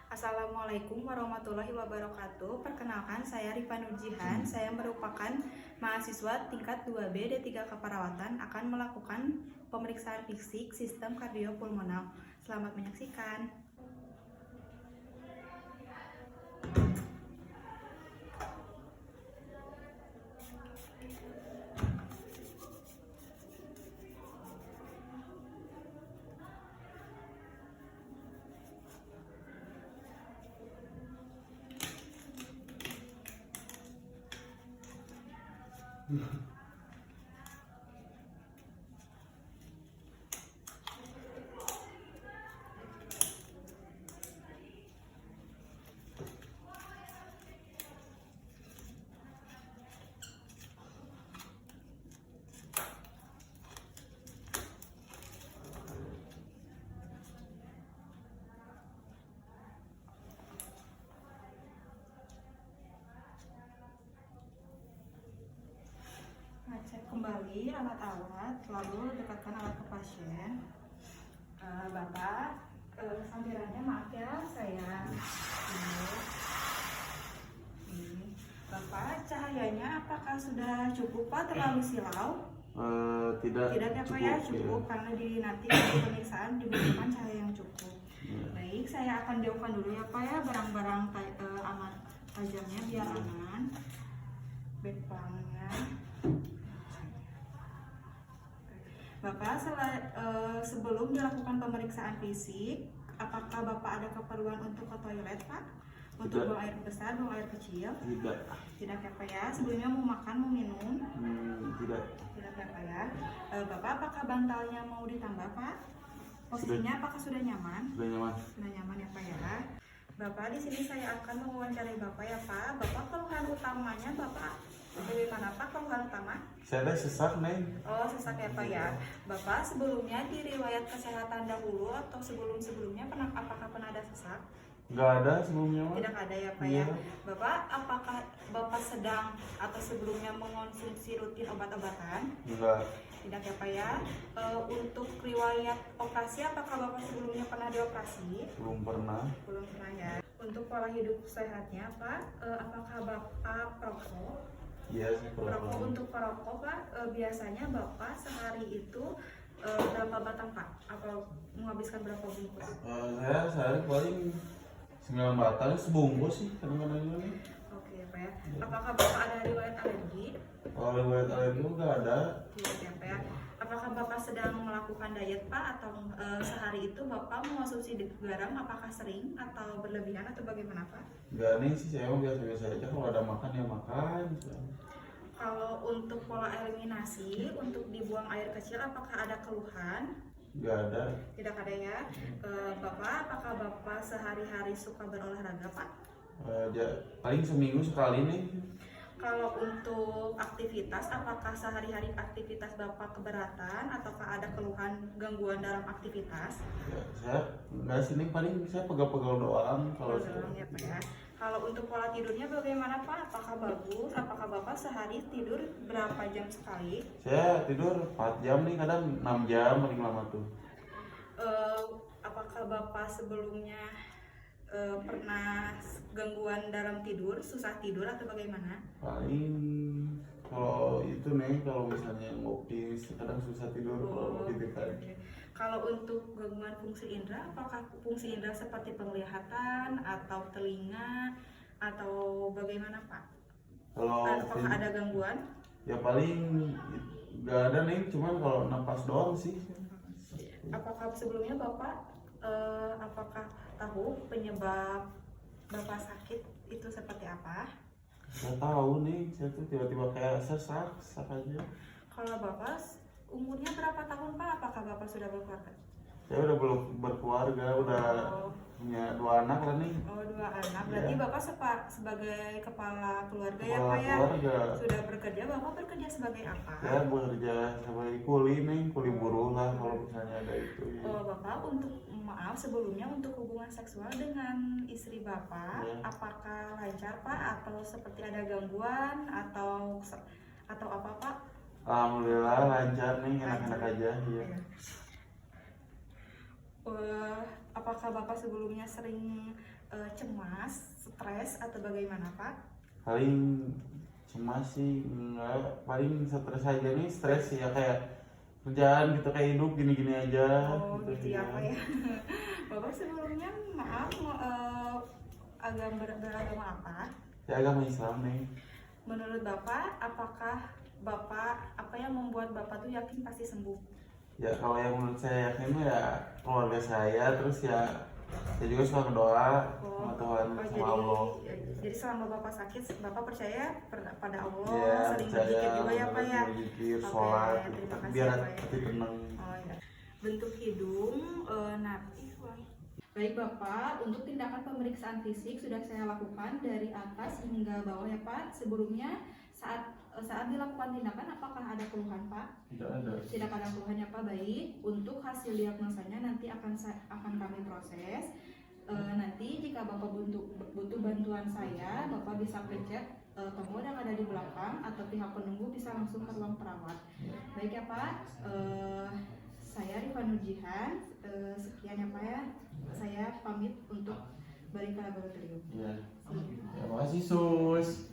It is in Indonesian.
Assalamualaikum warahmatullahi wabarakatuh. Perkenalkan, saya Rifa Nurjihan. Saya merupakan mahasiswa tingkat 2B D3 Keperawatan, akan melakukan pemeriksaan fisik sistem kardiopulmonal. Selamat menyaksikan. Cek kembali alat-alat, lalu dekatkan alat ke pasien. Bapak, sampirannya maaf ya, saya ini. Bapak, cahayanya apakah sudah cukup Pak, terlalu silau? Tidak ya Pak ya, cukup ya. Karena nanti di pemeriksaan dibutuhkan cahaya yang cukup. Baik, saya akan jauhkan dulu ya Pak ya, barang-barang aman tajamnya biar aman. Backgroundnya. Bapak, sebelum dilakukan pemeriksaan fisik, apakah Bapak ada keperluan untuk ke toilet, Pak? Untuk buang air besar, buang air kecil? Tidak. Tidak ya, Pak ya? Sebelumnya mau makan, mau minum? Tidak. Tidak ya, Pak ya? Bapak, apakah bantalnya mau ditambah, Pak? Posisinya apakah sudah nyaman? Sudah nyaman. Sudah nyaman ya, Pak ya? Bapak, di sini saya akan mewawancarai Bapak ya, Pak. Bapak, keluhan utamanya Bapak bagaimana Pak, keluhan utama? Saya ada sesak, Neng. Oh, sesak ya Pak ya. Bapak sebelumnya di riwayat kesehatan dahulu atau sebelum-sebelumnya apakah pernah ada sesak? Nggak ada sebelumnya, Pak. Tidak ada ya Pak ya. Bapak, apakah Bapak sedang atau sebelumnya mengonsumsi rutin obat-obatan? Enggak. Tidak ya Pak ya. Untuk riwayat operasi, apakah Bapak sebelumnya pernah dioperasi? Belum pernah. Belum pernah ya. Untuk pola hidup sehatnya Pak, apakah Bapak perokok? Iya, saya Perokok. Untuk perokok Pak, biasanya Bapak sehari itu berapa batang Pak? Atau menghabiskan berapa bungkus? Saya sehari paling 9 batang, sebungkus sih kadang-kadang ini. Oke Pak ya. Apakah Bapak ada riwayat alergi? Kalau riwayat alergi nggak ada. Tidak ya Pak ya. Apakah Bapak sedang melakukan diet Pak, atau sehari itu Bapak mengonsumsi garam apakah sering atau berlebihan atau bagaimana Pak? Nggak nih sih, saya mah biasa-biasa aja. Kalau ada makan ya makan. Kalau untuk pola eliminasi, untuk dibuang air kecil, apakah ada keluhan? Nggak ada. Tidak ada ya. Bapak, apakah Bapak sehari-hari suka berolahraga Pak? Paling seminggu sekali nih. Kalau untuk aktivitas, apakah sehari-hari aktivitas Bapak keberatan ataukah ada keluhan gangguan dalam aktivitas? Ya, saya nggak sini, paling saya pegal-pegal doang kalau doang ya Pak ya. Kalau untuk pola tidurnya bagaimana Pak? Apakah bagus? Apakah Bapak sehari tidur berapa jam sekali? Saya tidur 4 jam nih, kadang 6 jam paling lama tuh. Apakah Bapak sebelumnya pernah gangguan dalam tidur, susah tidur atau bagaimana? Paling kalau itu nih, kalau misalnya ngopi kadang susah tidur kalau gitu kan. Kalau untuk gangguan fungsi indera, apakah fungsi indera seperti penglihatan atau telinga atau bagaimana Pak? Apakah ada gangguan? Ya paling nggak ada nih, cuman kalau napas doang sih. Apakah sebelumnya Bapak apakah tahu penyebab Bapak sakit itu seperti apa? Nggak tahu nih, saya tuh tiba-tiba kayak sesak aja. Kalau Bapak umurnya berapa tahun Pak? Apakah Bapak sudah berkeluarga? Saya udah belum berkeluarga, udah punya 2 anak lah nih. Oh, 2 anak. Berarti ya. Bapak sebagai kepala keluarga ya Pak ya? Keluarga. Sudah bekerja. Bapak bekerja sebagai apa? Ya bekerja sebagai kuli nih, kuli buruh lah kalau misalnya ada itu. Ya. Oh, Bapak, maaf sebelumnya, untuk hubungan seksual dengan istri Bapak, ya, apakah lancar Pak, atau seperti ada gangguan atau apa Pak? Alhamdulillah lancar nih, enak-enak aja ya. Apakah Bapak sebelumnya sering cemas, stres atau bagaimana Pak? Paling cemas sih enggak, paling stres aja nih, stres sih ya, kayak kerjaan gitu, kayak hidup gini-gini aja Oh gitu ya Pak ya. Bapak sebelumnya maaf beragama apa? Ya agama Islam nih. Menurut Bapak, apakah Bapak apa yang membuat Bapak tuh yakin pasti sembuh? Ya kalau yang menurut saya yakin mah ya keluarga saya, terus ya saya juga suka berdoa sama Tuhan, sama Allah. Jadi selama Bapak sakit, Bapak percaya pada Allah, Ya sering percaya, berzikir juga ya Pak ya? berzikir, Oke, sholat, terima kasih biar ya, Pak, ya. hati tenang. Oh ya. Bentuk hidung natif. Baik Bapak, untuk tindakan pemeriksaan fisik sudah saya lakukan dari atas hingga bawah ya Pak. Sebelumnya saat dilakukan tindakan apakah ada keluhan Pak? Tidak ada. Tidak ada keluhan ya Pak. Baik, untuk hasil diagnosanya nanti akan kami proses. Nanti jika Bapak butuh bantuan saya, Bapak bisa pencet tombol yang ada di belakang atau pihak penunggu bisa langsung ke ruang perawat. Baik ya Pak. Saya Rifanujihan, sekian ya Pak ya. Saya pamit untuk balik ke laboratorium. Ya. Terima kasih Sus.